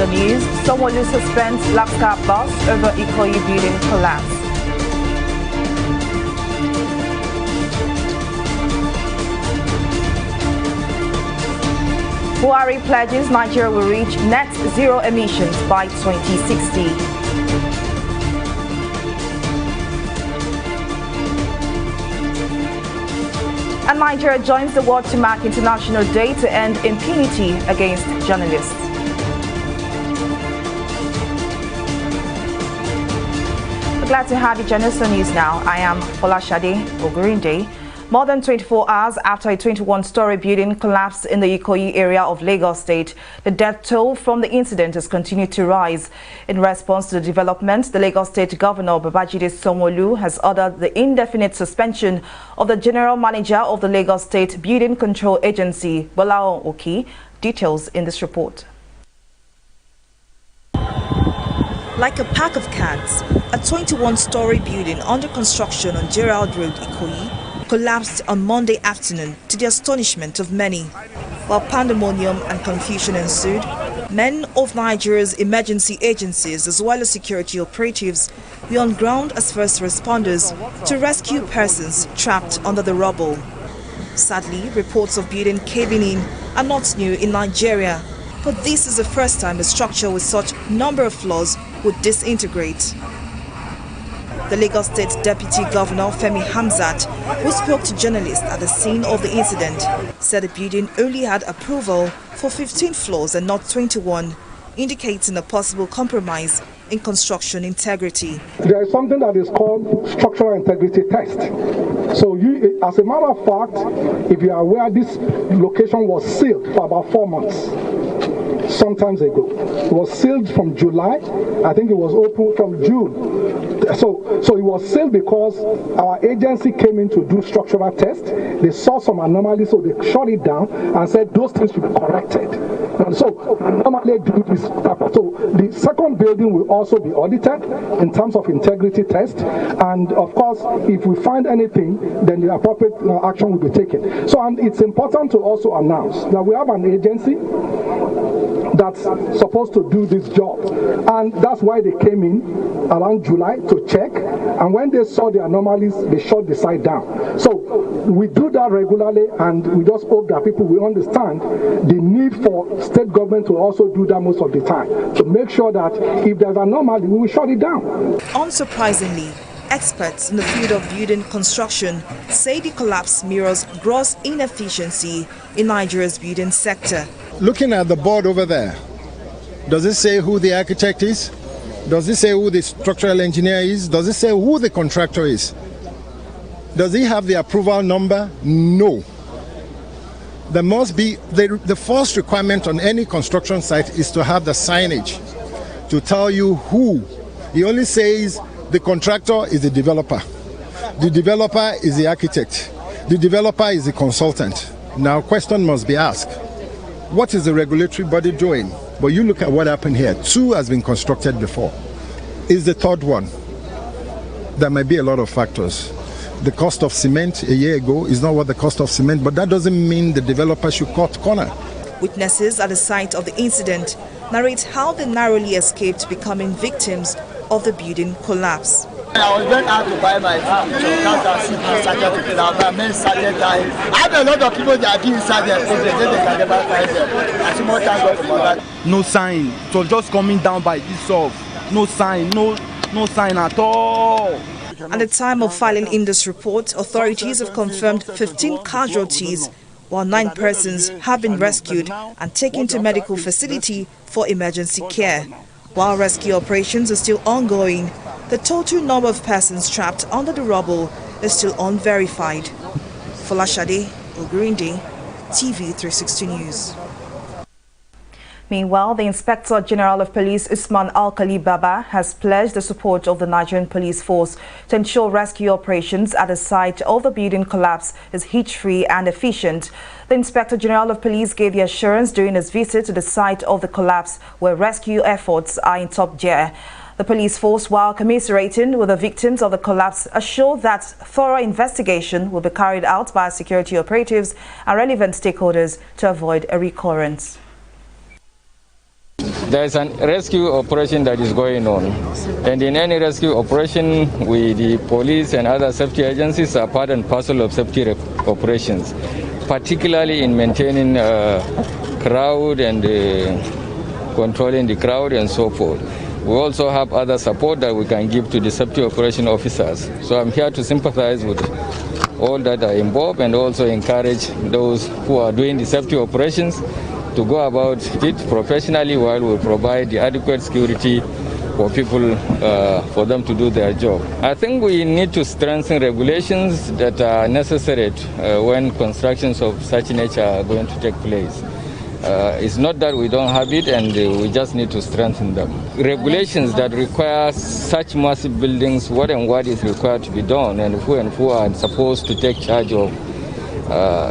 news, Sanwo-Olu suspends Lapscar bus over Ikoyi building collapse. Buhari pledges Nigeria will reach net zero emissions by 2060. And Nigeria joins the world to mark International Day to end impunity against journalists. We're glad to have you join us on News Now. I am Folashade Ogurinde. More than 24 hours after a 21-story building collapsed in the Ikoyi area of Lagos State, the death toll from the incident has continued to rise. In response to the development, the Lagos State Governor Babajide Sanwo-Olu has ordered the indefinite suspension of the General Manager of the Lagos State Building Control Agency, Bolao Oki. Details in this report. Like a pack of cards, a 21-story building under construction on Gerald Road, Ikoyi, collapsed on Monday afternoon to the astonishment of many. While pandemonium and confusion ensued, men of Nigeria's emergency agencies as well as security operatives were on ground as first responders to rescue persons trapped under the rubble. Sadly, reports of building caving in are not new in Nigeria, but this is the first time a structure with such number of flaws would disintegrate. The Lagos State Deputy Governor Femi Hamzat, who spoke to journalists at the scene of the incident, said the building only had approval for 15 floors and not 21, indicating a possible compromise in construction integrity. There is something that is called structural integrity test. So as a matter of fact, if you are aware, this location was sealed for about 4 months. Sometimes ago. It was sealed from July. I think it was open from June. So it was sealed because our agency came in to do structural tests. They saw some anomalies, so they shut it down and said those things should be corrected. And so we normally do this. So the second building will also be audited in terms of integrity test. And of course, if we find anything, then the appropriate action will be taken. So and it's important to also announce that we have an agency that's supposed to do this job, and that's why they came in around July to check, and when they saw the anomalies, they shut the site down. So we do that regularly, and we just hope that people will understand the need for state government to also do that most of the time, to make sure that if there's an anomaly, we will shut it down. Unsurprisingly, experts in the field of building construction say the collapse mirrors gross inefficiency in Nigeria's building sector. Looking at the board over there, does it say who the architect is? Does it say who the structural engineer is? Does it say who the contractor is? Does he have the approval number? No. There must be, the first requirement on any construction site is to have the signage to tell you who. He only says the contractor is the developer. The developer is the architect. The developer is the consultant. Now, question must be asked. What is the regulatory body doing? But you look at what happened here. 2 has been constructed before. Is the third one? There might be a lot of factors. The cost of cement a year ago is not what the cost of cement, but that doesn't mean the developer should cut corner. Witnesses at the site of the incident narrate how they narrowly escaped becoming victims of the building collapse. I was going out to buy my food to counter CP started to fill out. My men started dying. I have a lot of people that are inside their project, they can never find them. I see more time God for that. No sign. It was just coming down by itself. No sign, no sign at all. At the time of filing in this report, authorities have confirmed 15 casualties, while 9 persons have been rescued and taken to medical facility for emergency care. While rescue operations are still ongoing, the total number of persons trapped under the rubble is still unverified. Folashade Ogurinde, TV360 News. Meanwhile, the Inspector General of Police, Usman Alkali Baba, has pledged the support of the Nigerian police force to ensure rescue operations at the site of the building collapse is hitch-free and efficient. The Inspector General of Police gave the assurance during his visit to the site of the collapse, where rescue efforts are in top gear. The police force, while commiserating with the victims of the collapse, assured that thorough investigation will be carried out by security operatives and relevant stakeholders to avoid a recurrence. There is a rescue operation that is going on, and in any rescue operation, the police and other safety agencies are part and parcel of safety operations, particularly in maintaining crowd and controlling the crowd and so forth. We also have other support that we can give to the safety operation officers. So I'm here to sympathize with all that are involved and also encourage those who are doing the safety operations to go about it professionally while we provide the adequate security for people, for them to do their job. I think we need to strengthen regulations that are necessary when constructions of such nature are going to take place. It's not that we don't have it, and we just need to strengthen them. Regulations that require such massive buildings, what and what is required to be done, and who are supposed to take charge of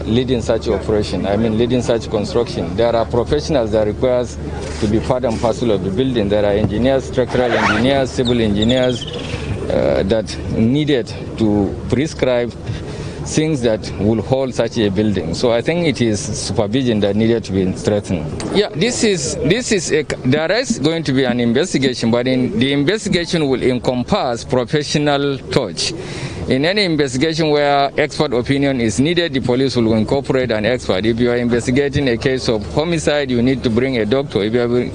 leading such operation, leading such construction. There are professionals that requires to be part and parcel of the building. There are engineers, structural engineers, civil engineers that needed to prescribe things that will hold such a building. So I think it is supervision that needed to be strengthened. Yeah, there is going to be an investigation, but the investigation will encompass professional touch. In any investigation where expert opinion is needed, the police will incorporate an expert. If you are investigating a case of homicide, you need to bring a doctor. If you are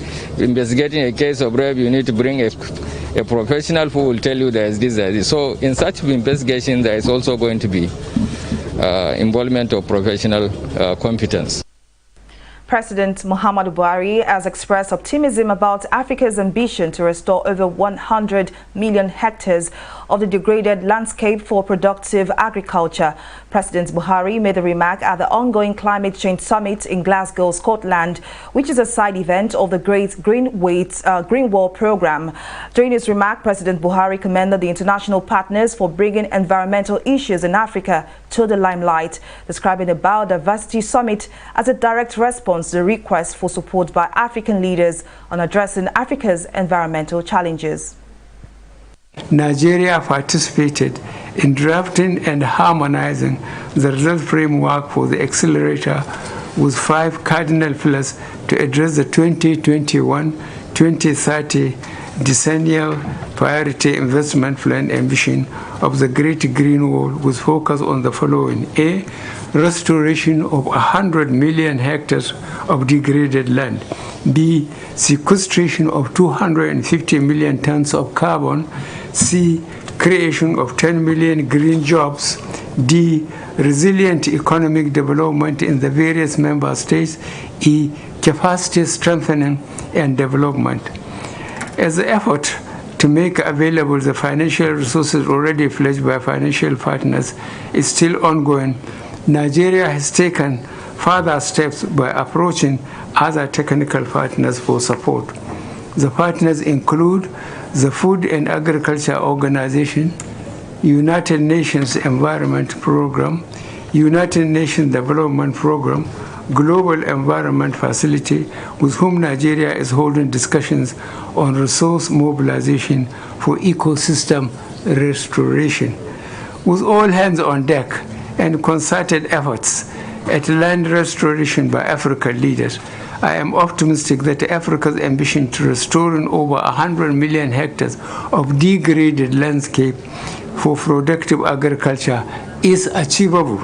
investigating a case of rape, you need to bring a professional who will tell you there is this. So in such investigation, there is also going to be involvement of professional competence. President Muhammadu Buhari has expressed optimism about Africa's ambition to restore over 100 million hectares of the degraded landscape for productive agriculture. President Buhari made the remark at the ongoing Climate Change Summit in Glasgow, Scotland, which is a side event of the Great Green Wall Programme. During his remark, President Buhari commended the international partners for bringing environmental issues in Africa to the limelight, describing the Biodiversity Summit as a direct response to the request for support by African leaders on addressing Africa's environmental challenges. Nigeria participated in drafting and harmonizing the result framework for the accelerator with 5 cardinal pillars to address the 2021-2030 decennial priority investment plan ambition of the Great Green Wall, with focus on the following: A, restoration of 100 million hectares of degraded land; B, sequestration of 250 million tons of carbon; C, creation of 10 million green jobs; D, resilient economic development in the various member states; E, capacity strengthening and development. As the effort to make available the financial resources already pledged by financial partners is still ongoing, Nigeria has taken further steps by approaching other technical partners for support. The partners include the Food and Agriculture Organization, United Nations Environment Programme, United Nations Development Programme, Global Environment Facility, with whom Nigeria is holding discussions on resource mobilization for ecosystem restoration. With all hands on deck and concerted efforts at land restoration by African leaders, I am optimistic that Africa's ambition to restoring over 100 million hectares of degraded landscape for productive agriculture is achievable.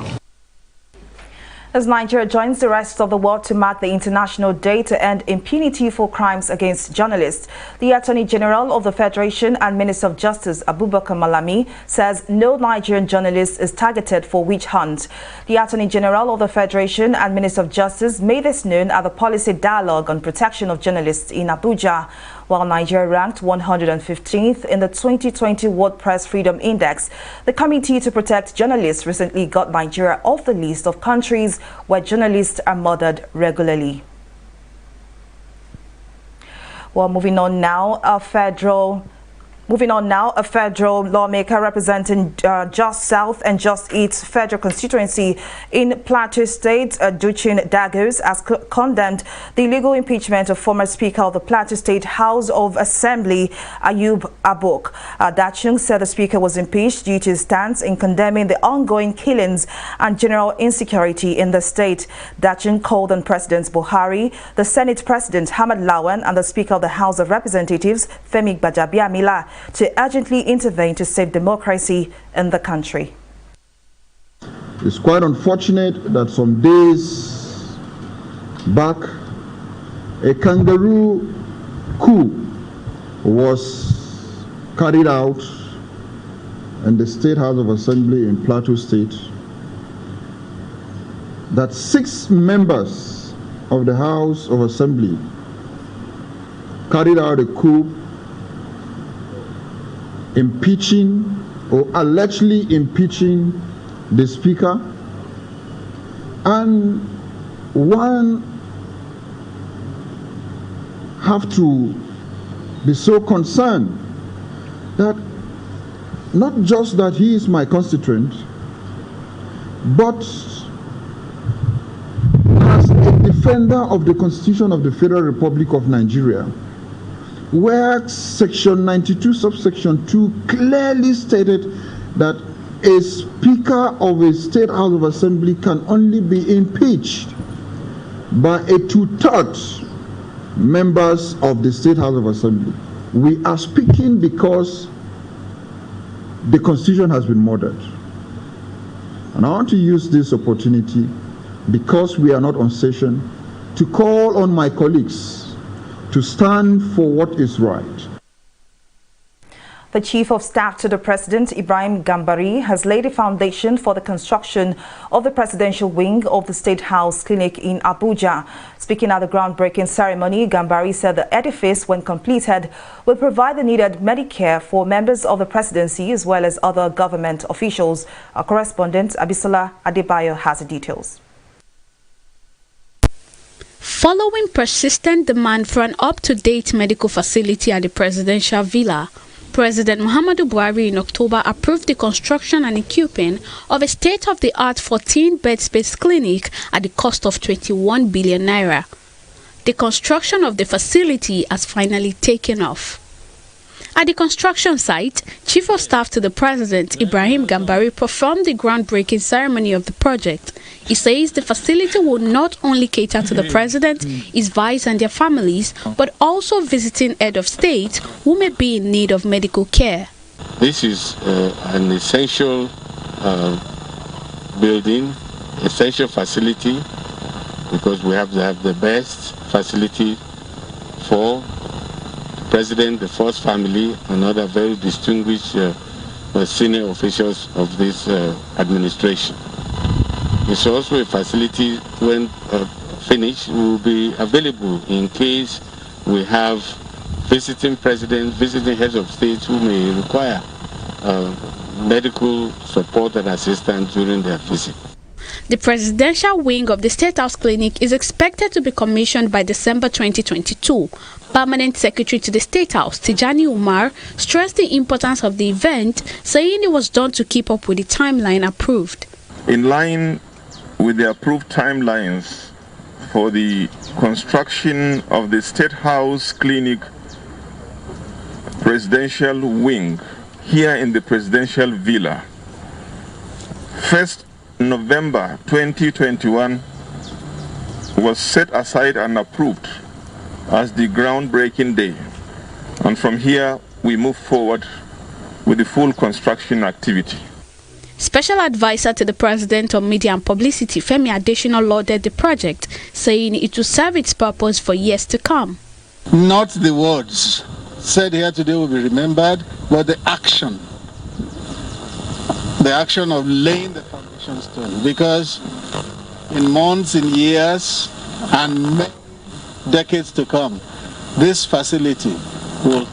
As Nigeria joins the rest of the world to mark the International Day to End Impunity for Crimes Against Journalists, the Attorney General of the Federation and Minister of Justice, Abubakar Malami, says no Nigerian journalist is targeted for witch hunt. The Attorney General of the Federation and Minister of Justice made this known at the Policy Dialogue on Protection of Journalists in Abuja. While Nigeria ranked 115th in the 2020 World Press Freedom Index, the Committee to Protect Journalists recently got Nigeria off the list of countries where journalists are murdered regularly. Well, moving on now, a federal Moving on now, a federal lawmaker representing Just South and Just East federal constituency in Plateau State, Duchin Dagos, has condemned the illegal impeachment of former Speaker of the Plateau State House of Assembly, Ayub Abok. Dachung said the Speaker was impeached due to his stance in condemning the ongoing killings and general insecurity in the state. Dachung called on President Buhari, the Senate President Hamad Lawan, and the Speaker of the House of Representatives, Femi Gbajabiamila, to urgently intervene to save democracy in the country. It's quite unfortunate that some days back, a kangaroo coup was carried out in the State House of Assembly in Plateau State, that 6 members of the House of Assembly carried out a coup impeaching or allegedly impeaching the Speaker, and one have to be so concerned that not just that he is my constituent, but as a defender of the Constitution of the Federal Republic of Nigeria, where Section 92, subsection 2 clearly stated that a Speaker of a State House of Assembly can only be impeached by a 2/3 members of the State House of Assembly. We are speaking because the Constitution has been murdered. And I want to use this opportunity, because we are not on session, to call on my colleagues to stand for what is right. The Chief of Staff to the President, Ibrahim Gambari, has laid a foundation for the construction of the presidential wing of the State House Clinic in Abuja. Speaking at the groundbreaking ceremony, Gambari said the edifice, when completed, will provide the needed Medicare for members of the presidency as well as other government officials. Our correspondent, Abisola Adebayo, has the details. Following persistent demand for an up-to-date medical facility at the presidential villa, President Muhammadu Buhari in October approved the construction and equipping of a state-of-the-art 14-bed space clinic at the cost of 21 billion naira. The construction of the facility has finally taken off. At the construction site, Chief of Staff to the President, Ibrahim Gambari, performed the groundbreaking ceremony of the project. He says the facility will not only cater to the President, his vice and their families, but also visiting head of state who may be in need of medical care. This is an essential building, essential facility, because we have to have the best facility for President, the first family, and other very distinguished senior officials of this administration. It's also a facility, when finished, will be available in case we have visiting presidents, visiting heads of state who may require medical support and assistance during their visit. The presidential wing of the State House Clinic is expected to be commissioned by December 2022. Permanent Secretary to the State House, Tijani Umar, stressed the importance of the event, saying it was done to keep up with the timeline approved. In line with the approved timelines for the construction of the State House Clinic presidential wing here in the presidential villa, 1st November 2021 was set aside and approved as the groundbreaking day, and from here we move forward with the full construction activity. Special advisor to the President on Media and Publicity, Femi Adesina, lauded the project, saying it will serve its purpose for years to come. Not the words said here today will be remembered, but the action of laying the foundation stone, because in months, in years, and many decades to come, this facility will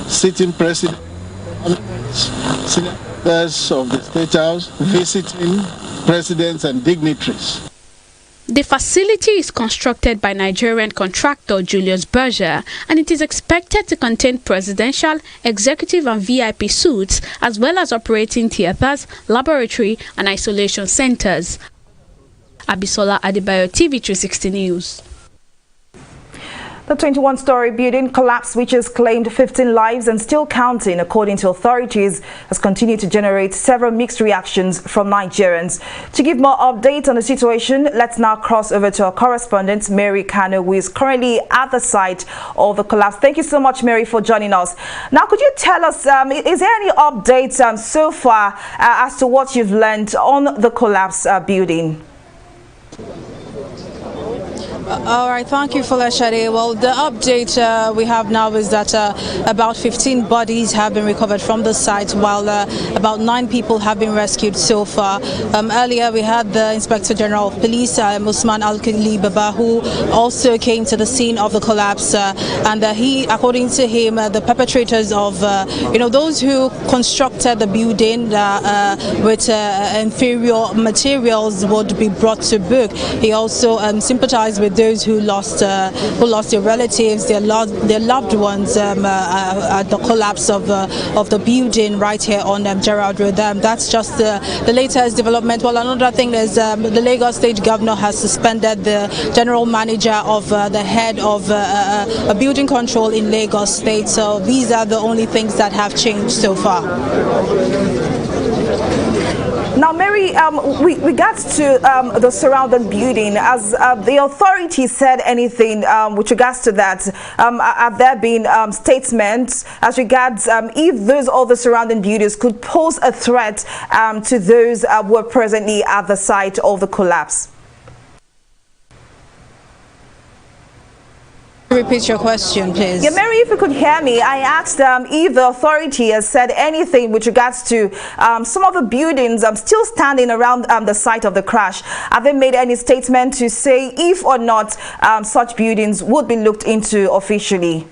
sitting president, senators of the State House, visiting presidents and dignitaries. The facility is constructed by Nigerian contractor Julius Berger, and it is expected to contain presidential, executive and VIP suites, as well as operating theaters, laboratory and isolation centers. Abisola Adebayo, TV360 News. The 21-story building collapse, which has claimed 15 lives and still counting, according to authorities, has continued to generate several mixed reactions from Nigerians. To give more updates on the situation, let's now cross over to our correspondent, Mary Kano, who is currently at the site of the collapse. Thank you so much, Mary, for joining us. Now, could you tell us, is there any updates so far as to what you've learned on the collapse building? All right, thank you, Folashade. Well, the update we have now is that about 15 bodies have been recovered from the site, while about 9 people have been rescued so far. Earlier, we had the Inspector General of Police, Usman Al-Khali Baba, who also came to the scene of the collapse, and he, according to him, the perpetrators of, those who constructed the building with inferior materials would be brought to book. He also sympathized with those who lost their relatives, their loved ones at the collapse of the building right here on Gerald Road. That's just the latest development. Well, another thing is the Lagos State Governor has suspended the general manager of the head of a building control in Lagos State. So these are the only things that have changed so far. Now, Mary, with regards to the surrounding building, as the authorities said anything with regards to that, have there been statements as regards if those other surrounding buildings could pose a threat to those who are presently at the site of the collapse? Repeat your question, please. Yeah, Mary, if you could hear me, I asked if the authority has said anything with regards to some of the buildings still standing around the site of the crash. Have they made any statement to say if or not such buildings would be looked into officially?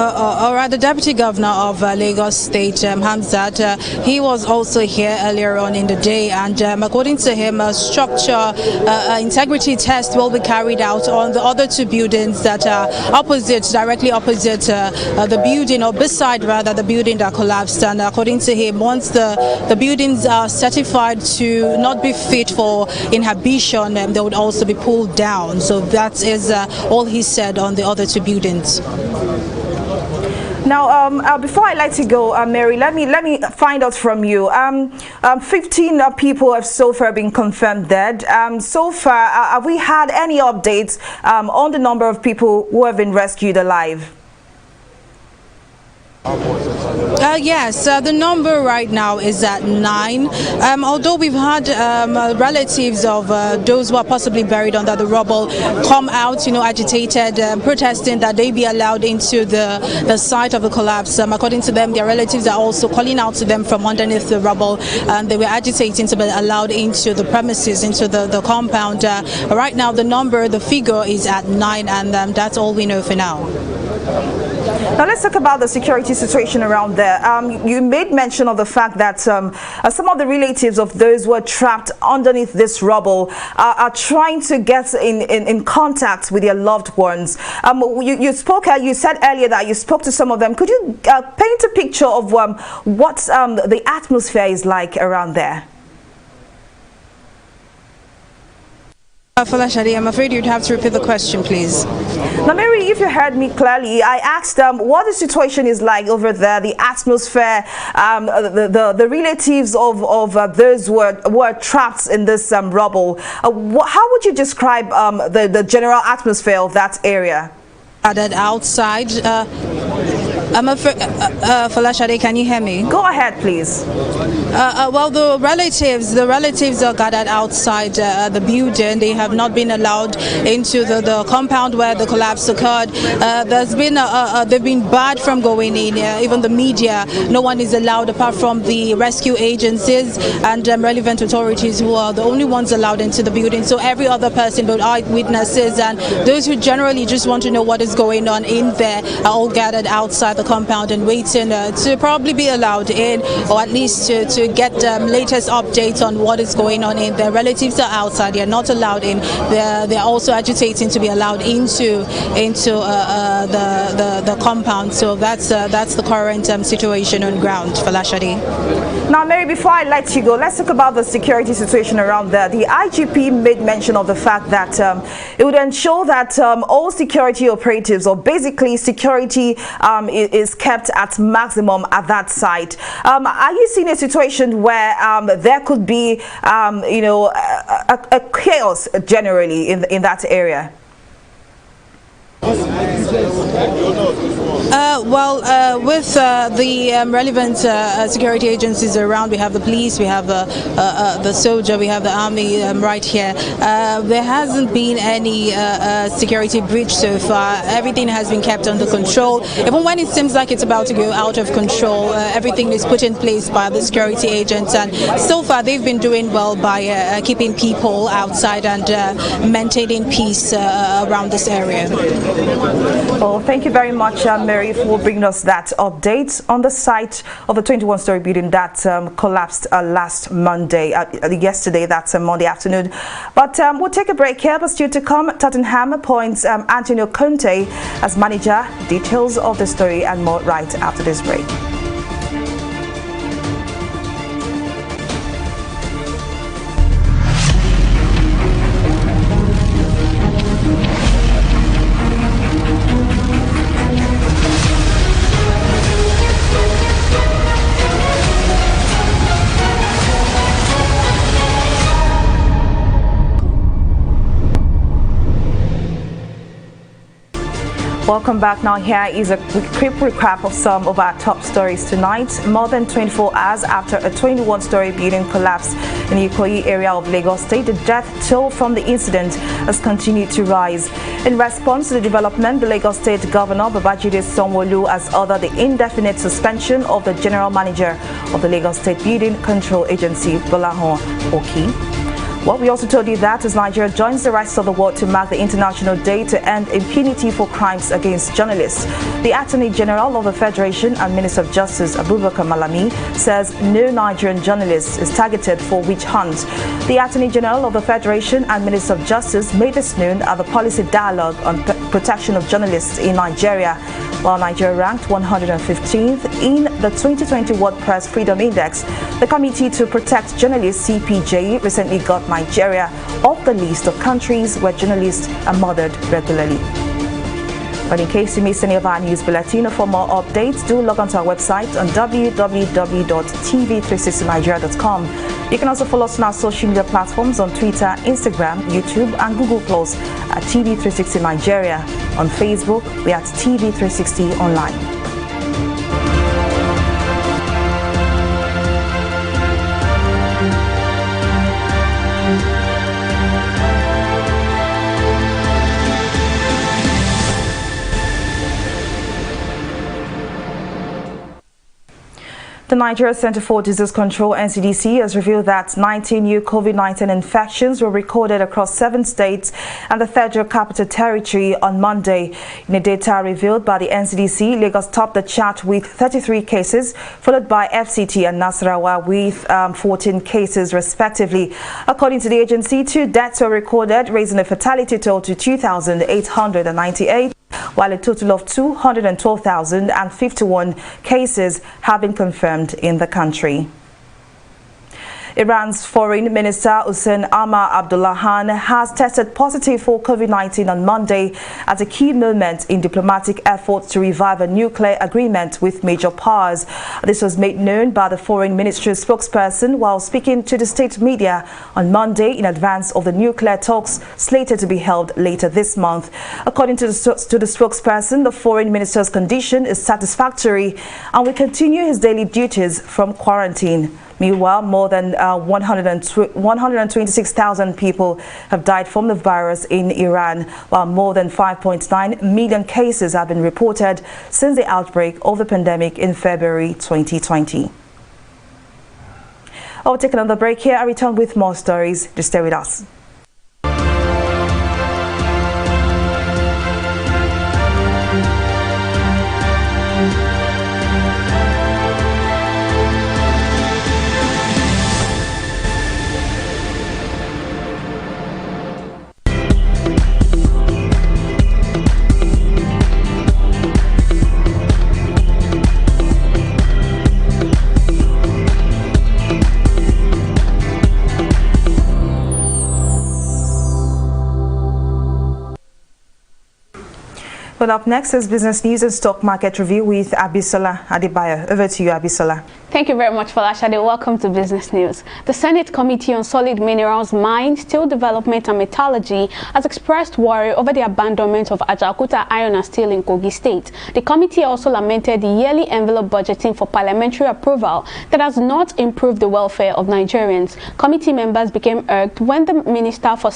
All right, the Deputy Governor of Lagos State, Hamzat, he was also here earlier on in the day, and according to him, a structure integrity test will be carried out on the other 2 buildings that are directly opposite the building, or beside rather the building that collapsed. And according to him, once the buildings are certified to not be fit for inhabition, they would also be pulled down. So that is all he said on the other 2 buildings. Now, before I let you go, Mary, let me find out from you. 15 people have so far been confirmed dead. So far, have we had any updates on the number of people who have been rescued alive? Yes, the number right now is at 9. Although we've had relatives of those who are possibly buried under the rubble come out, agitated, protesting that they be allowed into the site of the collapse. According to them, their relatives are also calling out to them from underneath the rubble, and they were agitating to be allowed into the premises, into the compound. Right now, the figure is at 9, and that's all we know for now. Now let's talk about the security situation around there. You made mention of the fact that some of the relatives of those who are trapped underneath this rubble are trying to get in contact with their loved ones. You said earlier that you spoke to some of them. Could you paint a picture of what the atmosphere is like around there? Folashade, I'm afraid you'd have to repeat the question, please. Now, Mary, if you heard me clearly, I asked what the situation is like over there, the atmosphere, the relatives of those who are trapped in this rubble. How would you describe the general atmosphere of that area? That outside, I'm afraid, Folashade, can you hear me? Go ahead, please. Well, the relatives are gathered outside the building. They have not been allowed into the compound where the collapse occurred. They've been barred from going in. Even the media, no one is allowed apart from the rescue agencies and relevant authorities, who are the only ones allowed into the building. So every other person, both eyewitnesses and those who generally just want to know what is going on in there, are all gathered outside the compound and waiting to probably be allowed in, or at least to get latest updates on what is going on in. Their relatives are outside, they are not allowed in. They're also agitating to be allowed into the compound. So that's the current situation on ground. Falashadi. Now, Mary, before I let you go, let's talk about the security situation around there. The IGP made mention of the fact that it would ensure that all security operatives, or basically security, is kept at maximum at that site. Are you seeing a situation where there could be, a chaos generally in that area? With the relevant security agencies around, we have the police, we have the soldier, we have the army right here. There hasn't been any security breach so far. Everything has been kept under control. Even when it seems like it's about to go out of control, everything is put in place by the security agents, and so far they've been doing well by keeping people outside and maintaining peace around this area. Well, thank you very much, Mary, for bringing us that update on the site of the 21-story building that collapsed last Monday, yesterday, that's Monday afternoon. But we'll take a break here, but still to come, Tottenham appoints Antonio Conte as manager. Details of the story and more right after this break. Welcome back. Now here is a quick recap of some of our top stories tonight. More than 24 hours after a 21-story building collapsed in the Ikoyi area of Lagos State, the death toll from the incident has continued to rise. In response to the development, the Lagos State Governor Babajide Sanwo-Olu has ordered the indefinite suspension of the General Manager of the Lagos State Building Control Agency, Gbolahan Oki. Well, we also told you that as Nigeria joins the rest of the world to mark the International Day to End Impunity for Crimes Against Journalists, the Attorney General of the Federation and Minister of Justice, Abubakar Malami, says no Nigerian journalist is targeted for witch hunt. The Attorney General of the Federation and Minister of Justice made this known at the Policy Dialogue on Protection of Journalists in Nigeria. While Nigeria ranked 115th in the 2020 World Press Freedom Index, the Committee to Protect Journalists, CPJ, recently got Nigeria off the list of countries where journalists are murdered regularly. But in case you missed any of our news bulletin or for more updates, do log on to our website on www.tv360nigeria.com. You can also follow us on our social media platforms on Twitter, Instagram, YouTube, and Google Plus at TV360 Nigeria. On Facebook, we are at TV360 Online. The Nigeria Center for Disease Control, NCDC, has revealed that 19 new COVID-19 infections were recorded across 7 states and the Federal Capital Territory on Monday. In the data revealed by the NCDC, Lagos topped the chart with 33 cases, followed by FCT and Nasarawa with 14 cases respectively. According to the agency, 2 deaths were recorded, raising the fatality total to 2,898. While a total of 212,051 cases have been confirmed in the country. Iran's Foreign Minister Hussein Amir Abdullahian has tested positive for COVID-19 on Monday at a key moment in diplomatic efforts to revive a nuclear agreement with major powers. This was made known by the Foreign Ministry spokesperson while speaking to the state media on Monday in advance of the nuclear talks slated to be held later this month. According to the spokesperson, the Foreign Minister's condition is satisfactory and will continue his daily duties from quarantine. Meanwhile, more than 126,000 people have died from the virus in Iran, while more than 5.9 million cases have been reported since the outbreak of the pandemic in February 2020. I'll take another break here. I return with more stories. Just stay with us. Well, up next is business news and stock market review with Abisola Adebayo. Over to you, Abisola. Thank you very much, Folashade. Welcome to Business News. The Senate Committee on Solid Minerals, Mine, Steel Development and Metallurgy has expressed worry over the abandonment of Ajaokuta Iron and Steel in Kogi State. The committee also lamented the yearly envelope budgeting for parliamentary approval that has not improved the welfare of Nigerians. Committee members became irked when the Minister of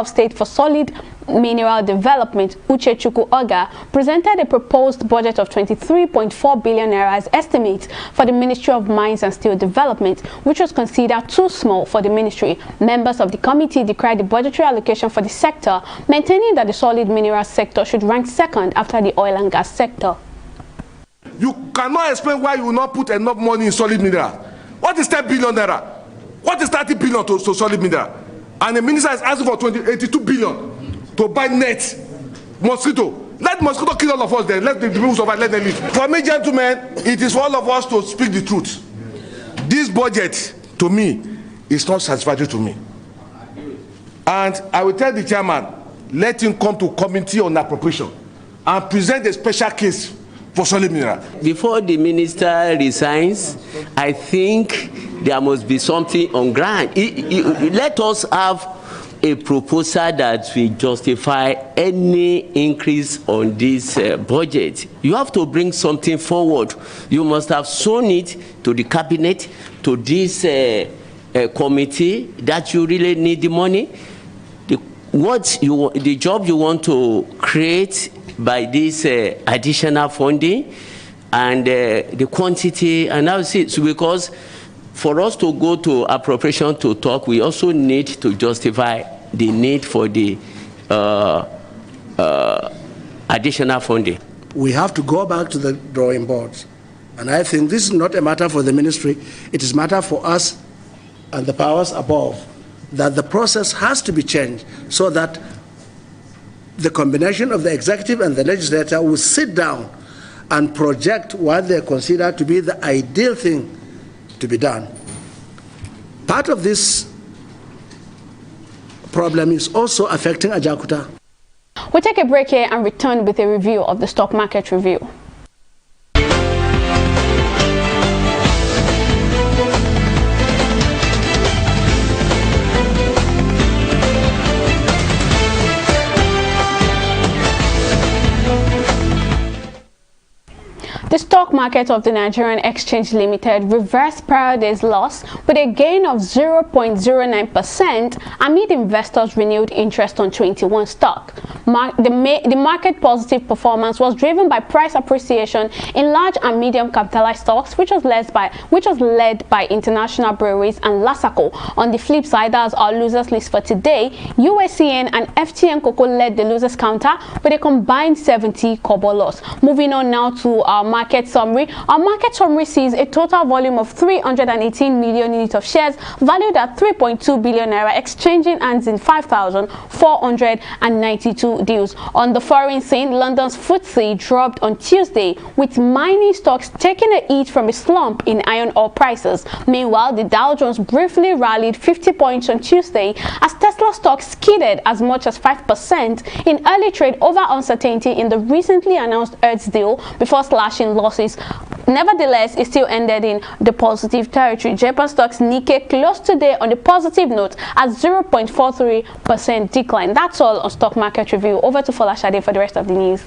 State for Solid Mineral Development, Uchechukwu Oga, presented a proposed budget of 23.4 billion naira as estimate for the Ministry of Mines and Steel Development, which was considered too small for the ministry. Members of the committee decried the budgetary allocation for the sector, maintaining that the solid mineral sector should rank second after the oil and gas sector. You cannot explain why you will not put enough money in solid mineral. What is 10 billion naira? What is 30 billion to solid mineral? And the minister is asking for 82 billion to buy net mosquito. Let mosquito kill all of us then. Let the people survive, let them live. For me, gentlemen, it is for all of us to speak the truth. This budget, to me, is not satisfactory to me. And I will tell the chairman, let him come to committee on appropriation and present a special case for solid mineral. Before the minister resigns, I think there must be something on ground. Let us have a proposal that will justify any increase on this budget. You have to bring something forward. You must have shown it to the cabinet, to this committee, that you really need the money. The job you want to create by this additional funding, and the quantity analysis, because for us to go to appropriation to talk, we also need to justify the need for the additional funding. We have to go back to the drawing boards. And I think this is not a matter for the ministry, it is a matter for us and the powers above, that the process has to be changed so that the combination of the executive and the legislature will sit down and project what they consider to be the ideal thing to be done. Part of this problem is also affecting Ajaokuta. We'll take a break here and return with a review of the stock market review. The stock market of the Nigerian Exchange Limited reversed prior day's loss with a gain of 0.09% amid investors' renewed interest on 21 stock. The market positive performance was driven by price appreciation in large and medium capitalized stocks, which was led by International Breweries and Lasaco. On the flip side, as our losers list for today, USCN and FTN Cocoa led the losers counter with a combined 70 kobo loss. Moving on now to our market summary. Our market summary sees a total volume of 318 million units of shares valued at 3.2 billion naira exchanging hands in 5,492 deals. On the foreign scene, London's FTSE dropped on Tuesday, with mining stocks taking a hit from a slump in iron ore prices. Meanwhile, the Dow Jones briefly rallied 50 points on Tuesday as Tesla stocks skidded as much as 5% in early trade over uncertainty in the recently announced Hertz deal before slashing losses. Nevertheless, it still ended in the positive territory. Japan stocks Nikkei closed today on a positive note at 0.43% decline. That's all on stock market review. Over to Folashade for the rest of the news.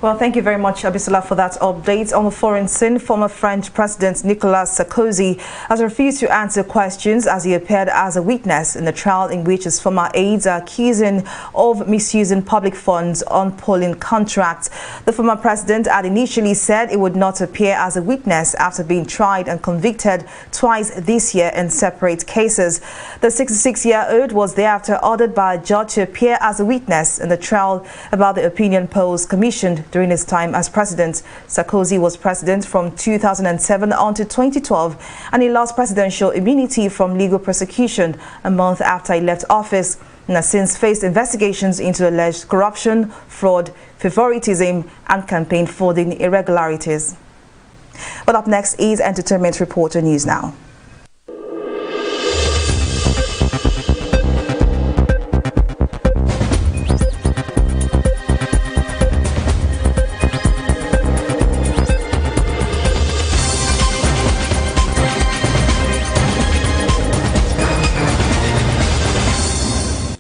Well, thank you very much, Abisola, for that update. On the foreign scene, former French President Nicolas Sarkozy has refused to answer questions as he appeared as a witness in the trial in which his former aides are accusing of misusing public funds on polling contracts. The former president had initially said he would not appear as a witness after being tried and convicted twice this year in separate cases. The 66-year-old was thereafter ordered by a judge to appear as a witness in the trial about the opinion polls commissioned during his time as president. Sarkozy was president from 2007 until 2012, and he lost presidential immunity from legal prosecution a month after he left office, and has since faced investigations into alleged corruption, fraud, favoritism, and campaign funding irregularities. But up next is Entertainment Reporter News Now.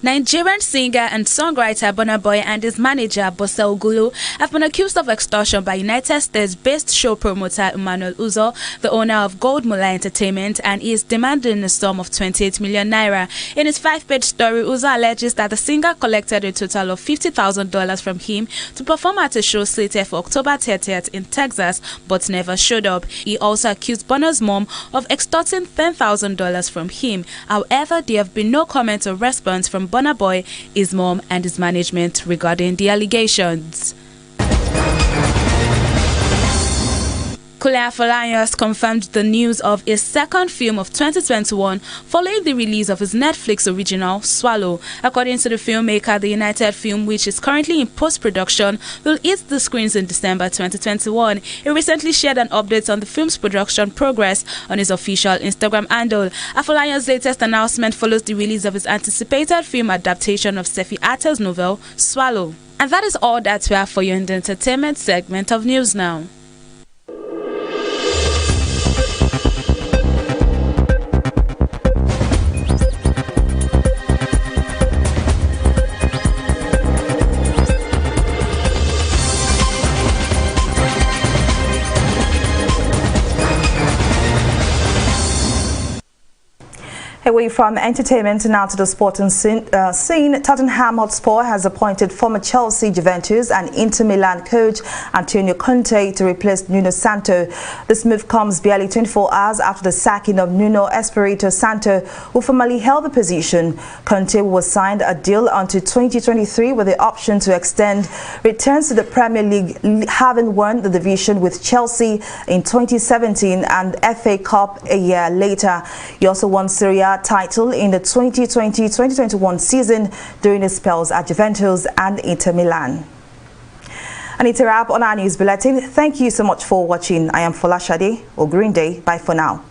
Nigerian singer and songwriter Burna Boy and his manager Bosa Ogulu have been accused of extortion by United States-based show promoter Emmanuel Uzo, the owner of Gold Mula Entertainment, and he is demanding a sum of 28 million naira. In his 5-page story, Uzo alleges that the singer collected a total of $50,000 from him to perform at a show slated for October 30th in Texas, but never showed up. He also accused Burna's mom of extorting $10,000 from him. However, there have been no comment or response from Burna Boy, his mom, and his management regarding the allegations. Kule Afolayan has confirmed the news of his second film of 2021 following the release of his Netflix original, Swallow. According to the filmmaker, the United film, which is currently in post-production, will hit the screens in December 2021. He recently shared an update on the film's production progress on his official Instagram handle. Afolayan's latest announcement follows the release of his anticipated film adaptation of Sefi Attel's novel, Swallow. And that is all that we have for you in the entertainment segment of News Now. Away from entertainment now to the sporting scene, Tottenham Hotspur has appointed former Chelsea, Juventus and Inter Milan coach Antonio Conte to replace Nuno Santo. This move comes barely 24 hours after the sacking of Nuno Espirito Santo, who formerly held the position. Conte was signed a deal until 2023 with the option to extend, returns to the Premier League, having won the division with Chelsea in 2017 and FA Cup a year later. He also won Serie A title in the 2020-2021 season during his spells at Juventus and Inter Milan. And it's a wrap on our news bulletin. Thank you so much for watching. I am Fola Shade. Green Day. Bye for now.